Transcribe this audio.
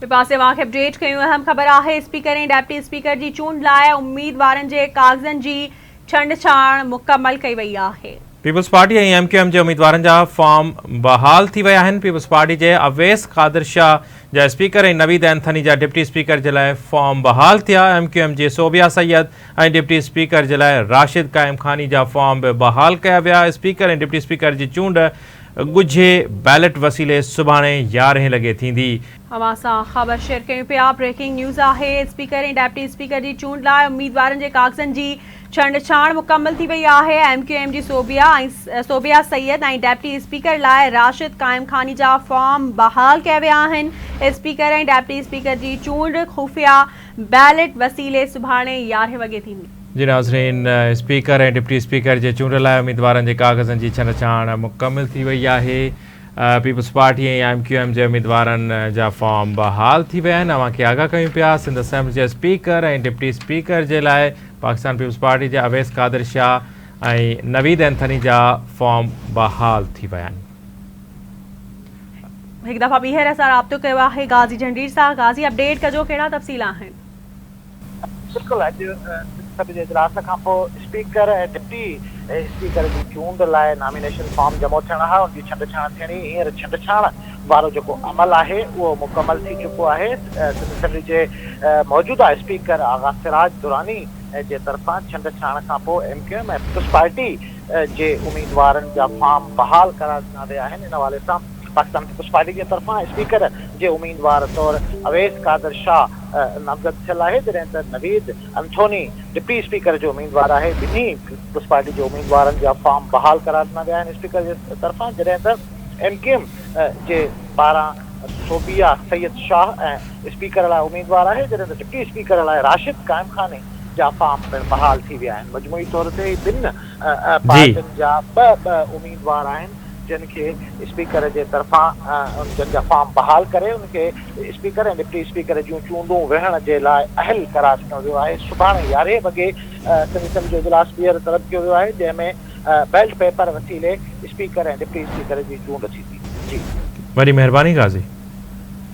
पासे वाक़ अपडेट कयूं अहम ख़बर आहे। स्पीकर ऐं डेप्टी स्पीकर जी चूंड लाइ उम्मीदवारनि जे काग़ज़नि जी छंड-छाण मुकमल कई वई आहे। पीपल्स पार्टी ऐं एमक्यूएम जे उम्मीदवारनि जा फॉर्म बहाल थी विया आहिनि। पीपल्स पार्टी जे अवैस कादिर शाह जा स्पीकर ऐं नवीद एंथनी जा डिप्टी स्पीकर जे लाइ फॉर्म बहाल थिया। एमक्यूएम जे सोबिया सैयद ऐं डिप्टी स्पीकर जे लाइ राशिद काइम खानी जा फॉर्म बि बहाल कया विया। स्पीकर ऐं डिप्टी स्पीकर जी चूंड ॻुझे बैलेट वसीले सुभाणे 11 लॻे थींदी। अवां सां ख़बर शेयर कयूं पिया। ब्रेकिंग न्यूज़ आहे। स्पीकर ऐं डेप्टी स्पीकर जी चूंड लाइ उम्मीदवारनि जे काग़ज़नि जी छंड-छाण मुकमल थी वई आहे। एमक्यूएम जी सोबिया सैयद ऐं डेप्टी स्पीकर लाइ राशिद काइम खानी जा फॉर्म बहाल कया विया आहिनि। स्पीकर ऐं डेप्टी स्पीकर जी चूंड खुफ़िया बैलेट वसीले सुभाणे 11 वॻे थींदी। जी नाज़रीन, स्पीकर ऐं डिप्टी स्पीकर जे चूंड लाइ उम्मीदवारनि जे काग़ज़नि जी छंड-छाण मुकमल थी वई आहे। पीपल्स पार्टी ऐं एमक्यूएम जे उम्मीदवारनि जा फॉर्म बहाल थी विया आहिनि। अव्हांखे आगाह कयूं पिया। सिंध असेंबली जे स्पीकर ऐं डिप्टी स्पीकर जे लाइ पाकिस्तान पीपल्स पार्टी जे अवैस कादिर शाह ऐं नवीद एंथनी जा फॉर्म बहाल थी विया आहिनि। हिकु दफ़ा ॿीहर असां राब्तो कयो आहे गाज़ी जंडीर सां। गाज़ी, अपडेट कजो, कहिड़ा तफ़सील आहिनि? बिल्कुलु, अॼु सभ जे इजलास खां पोइ स्पीकर ऐं डिप्टी स्पीकर जी चूंड लाइ नॉमिनेशन फॉर्म जमो थियणा हुआ। उनजी छंड-छाण थियणी। हींअर छंड-छाण वारो जेको अमल आहे उहो मुकमल थी चुको आहे। सिंध असेंबली जे मौजूदा स्पीकर आगा सिराज दुरानी जे तरफ़ां छंड-छाण खां पोइ एमक्यूएम ऐं पीपल्स पार्टी जे उम्मीदवारनि जा फॉर्म बहाल करार ॾिना विया आहिनि। इन हवाले सां पाकिस्तान पीपल्स पार्टी जे तरफ़ां स्पीकर जे उम्मीदवार तौरु अवैस कादिर शाह नामज़द थियल आहे, जॾहिं त नवीद एंथनी डिप्टी स्पीकर जो उम्मीदवार आहे। ॿिन्ही पीपल्स पार्टी जे उम्मीदवारनि जा फॉर्म बहाल करार ॾिना विया आहिनि स्पीकर जे तरफ़ां, जॾहिं त एमक्यूएम जे पारां सोबिया सैयद शाह ऐं स्पीकर लाइ उम्मीदवार आहे, जॾहिं त डिप्टी स्पीकर लाइ राशिद काइम खानी जा फॉर्म पिणु बहाल थी विया आहिनि। मजमूई तौर ते ॿिनि पार्टियुनि जा ॿ उम्मीदवार आहिनि जिन खे स्पीकर जे तरफ़ां जिन जा फॉर्म बहाल करे उनखे स्पीकर ऐं डिप्टी स्पीकर जूं चूंडूं विहण जे लाइ अहल करार ॾिनो वियो आहे। सुभाणे 11 वॻे सिंध असेंबली जो इजलास ॿीहर तलब कयो वियो आहे, जंहिंमें बैलेट पेपर वसीले स्पीकर ऐं डिप्टी स्पीकर जी चूंड थींदी। जी, वॾी महिरबानी गाज़ी।